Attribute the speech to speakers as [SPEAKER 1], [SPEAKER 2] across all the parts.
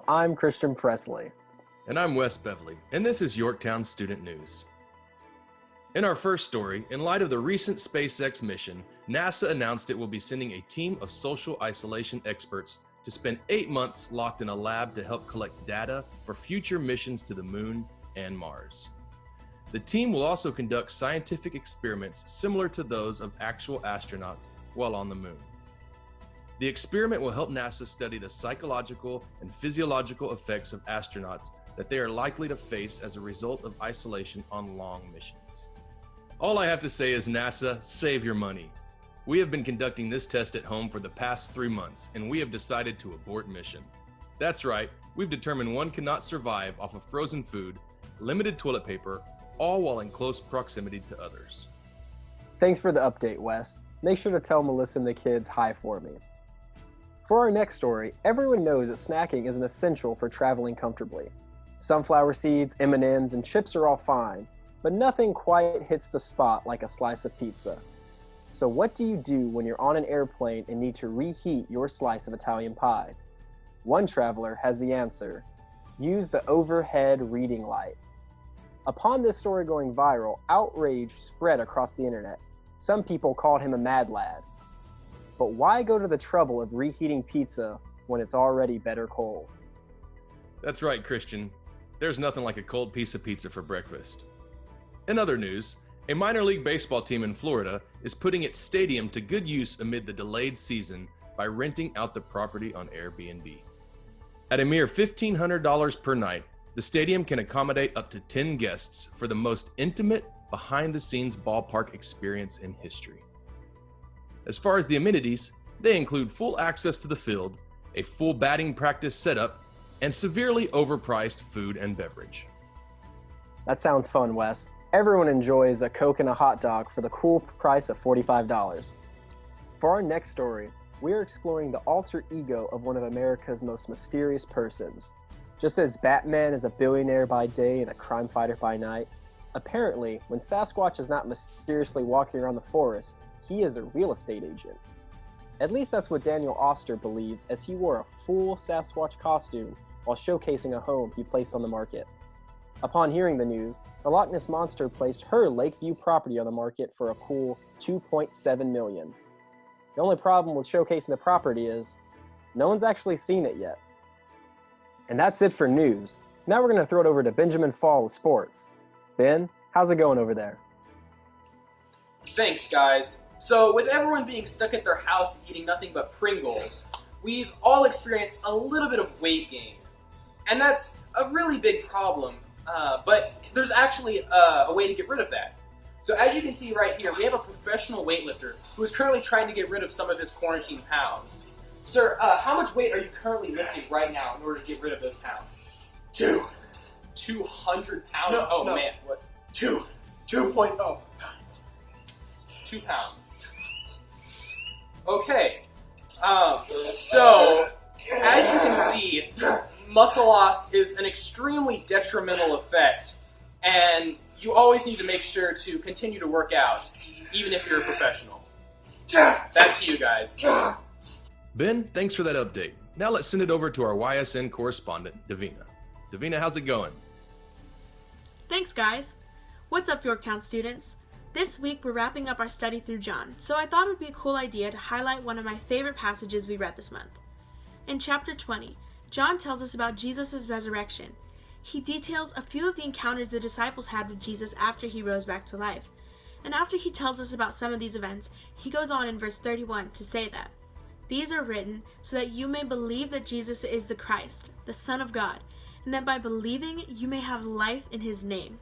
[SPEAKER 1] Well, I'm Christian Presley.
[SPEAKER 2] And I'm Wes Beverly, and this is Yorktown Student News. In our first story, in light of the recent SpaceX mission, NASA announced it will be sending a team of social isolation experts to spend 8 months locked in a lab to help collect data for future missions to the Moon and Mars. The team will also conduct scientific experiments similar to those of actual astronauts while on the Moon. The experiment will help NASA study the psychological and physiological effects of astronauts that they are likely to face as a result of isolation on long missions. All I have to say is, NASA, save your money. We have been conducting this test at home for the past 3 months, and we have decided to abort mission. That's right, we've determined one cannot survive off of frozen food, limited toilet paper, all while in close proximity to others.
[SPEAKER 1] Thanks for the update, Wes. Make sure to tell Melissa and the kids hi for me. For our next story, everyone knows that snacking is an essential for traveling comfortably. Sunflower seeds, M&Ms, and chips are all fine, but nothing quite hits the spot like a slice of pizza. So what do you do when you're on an airplane and need to reheat your slice of Italian pie? One traveler has the answer. Use the overhead reading light. Upon this story going viral, outrage spread across the internet. Some people called him a mad lad. But why go to the trouble of reheating pizza when it's already better cold?
[SPEAKER 2] That's right, Christian. There's nothing like a cold piece of pizza for breakfast. In other news, a minor league baseball team in Florida is putting its stadium to good use amid the delayed season by renting out the property on Airbnb. At a mere $1,500 per night, the stadium can accommodate up to 10 guests for the most intimate, behind-the-scenes ballpark experience in history. As far as the amenities, they include full access to the field, a full batting practice setup, and severely overpriced food and beverage.
[SPEAKER 1] That sounds fun, Wes. Everyone enjoys a Coke and a hot dog for the cool price of $45. For our next story, we are exploring the alter ego of one of America's most mysterious persons. Just as Batman is a billionaire by day and a crime fighter by night, apparently, when Sasquatch is not mysteriously walking around the forest, he is a real estate agent. At least that's what Daniel Oster believes, as he wore a full Sasquatch costume while showcasing a home he placed on the market. Upon hearing the news, the Loch Ness Monster placed her Lakeview property on the market for a cool $2.7 million. The only problem with showcasing the property is no one's actually seen it yet. And that's it for news. Now we're going to throw it over to Benjamin Fall with sports. Ben, how's it going over there?
[SPEAKER 3] Thanks, guys. So, with everyone being stuck at their house eating nothing but Pringles, we've all experienced a little bit of weight gain. And that's a really big problem, but there's actually a way to get rid of that. So as you can see right here, we have a professional weightlifter who is currently trying to get rid of some of his quarantine pounds. Sir, how much weight are you currently lifting right now in order to get rid of those pounds? 200 pounds?
[SPEAKER 4] No.
[SPEAKER 3] Man, what?
[SPEAKER 4] 2.0 pounds.
[SPEAKER 3] 2 pounds. Okay. So, as you can see, muscle loss is an extremely detrimental effect, and you always need to make sure to continue to work out, even if you're a professional. Back to you guys.
[SPEAKER 2] Ben, thanks for that update. Now let's send it over to our YSN correspondent, Davina. Davina, how's it going?
[SPEAKER 5] Thanks, guys. What's up, Yorktown students? This week, we're wrapping up our study through John, so I thought it would be a cool idea to highlight one of my favorite passages we read this month. In chapter 20, John tells us about Jesus' resurrection. He details a few of the encounters the disciples had with Jesus after he rose back to life. And after he tells us about some of these events, he goes on in verse 31 to say that, "These are written so that you may believe that Jesus is the Christ, the Son of God, and that by believing you may have life in his name."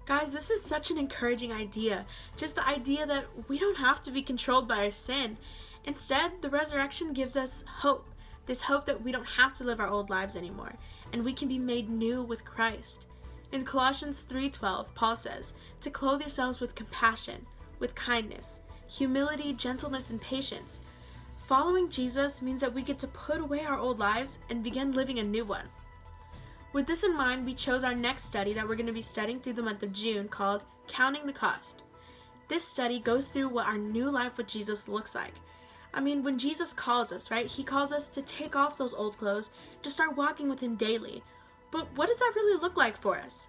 [SPEAKER 5] Guys, this is such an encouraging idea. Just the idea that we don't have to be controlled by our sin. Instead, the resurrection gives us hope. This hope that we don't have to live our old lives anymore, and we can be made new with Christ. In Colossians 3:12, Paul says, to clothe yourselves with compassion, with kindness, humility, gentleness, and patience. Following Jesus means that we get to put away our old lives and begin living a new one. With this in mind, we chose our next study that we're going to be studying through the month of June called Counting the Cost. This study goes through what our new life with Jesus looks like. I mean, when Jesus calls us, right, he calls us to take off those old clothes, to start walking with him daily. But what does that really look like for us?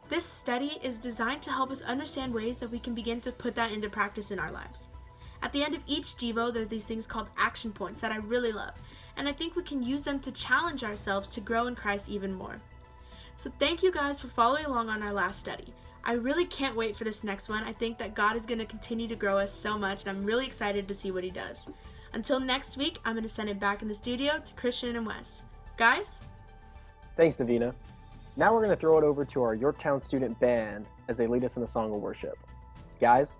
[SPEAKER 5] This study is designed to help us understand ways that we can begin to put that into practice in our lives. At the end of each Devo, there are these things called action points that I really love, and I think we can use them to challenge ourselves to grow in Christ even more. So thank you guys for following along on our last study. I really can't wait for this next one. I think that God is going to continue to grow us so much, and I'm really excited to see what he does. Until next week, I'm going to send it back in the studio to Christian and Wes. Guys?
[SPEAKER 1] Thanks, Davina. Now we're going to throw it over to our Yorktown Student Band as they lead us in the song of worship. Guys?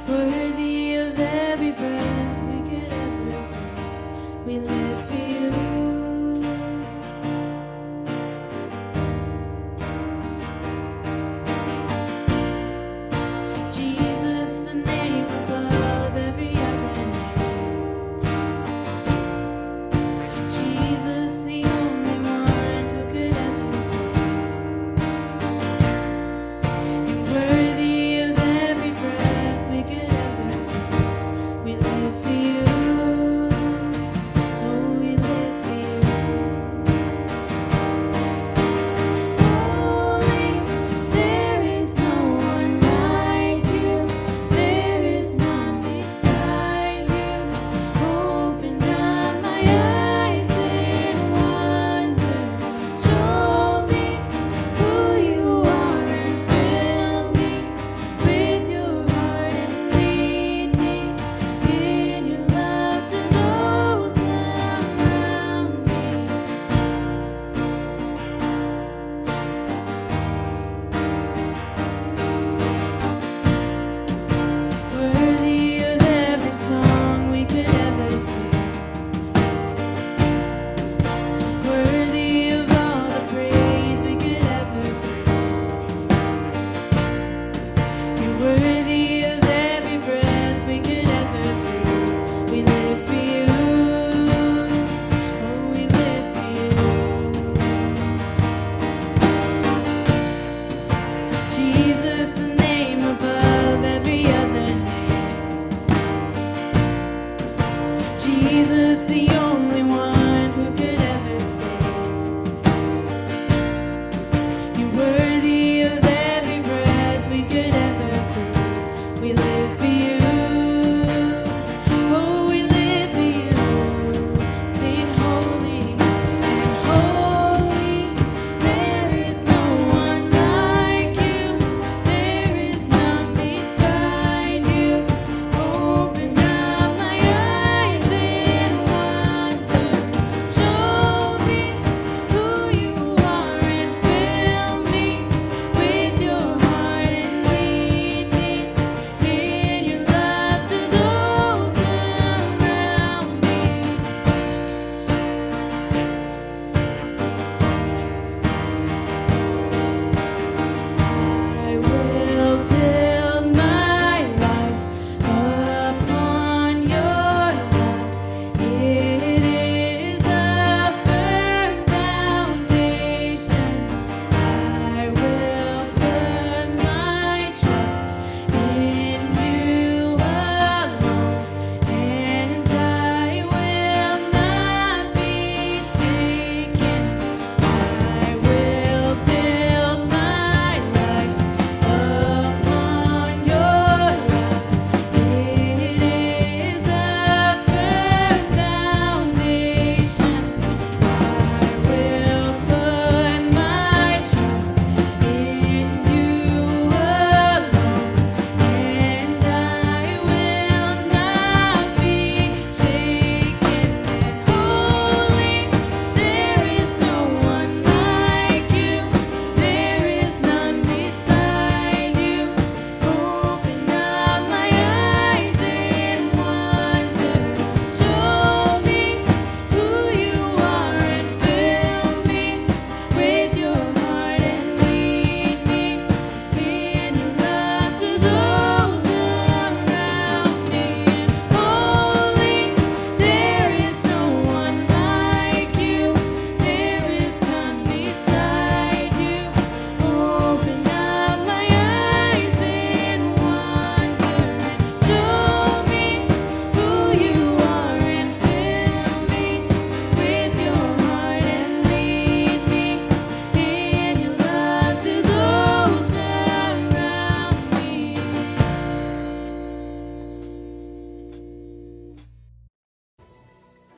[SPEAKER 6] Worthy of every breath we could ever breathe, we live for you.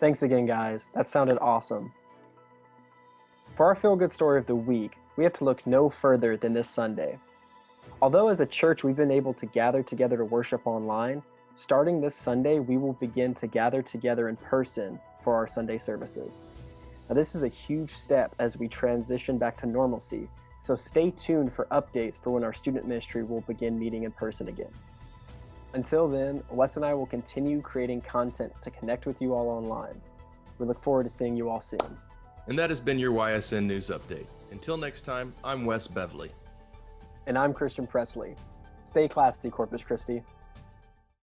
[SPEAKER 1] Thanks again, guys. That sounded awesome. For our feel-good story of the week, we have to look no further than this Sunday. Although as a church we've been able to gather together to worship online, starting this Sunday we will begin to gather together in person for our Sunday services. Now, this is a huge step as we transition back to normalcy, so stay tuned for updates for when our student ministry will begin meeting in person again. Until then, Wes and I will continue creating content to connect with you all online. We look forward to seeing you all soon.
[SPEAKER 2] And that has been your YSN News Update. Until next time, I'm Wes Beverly.
[SPEAKER 1] And I'm Christian Presley. Stay classy, Corpus Christi.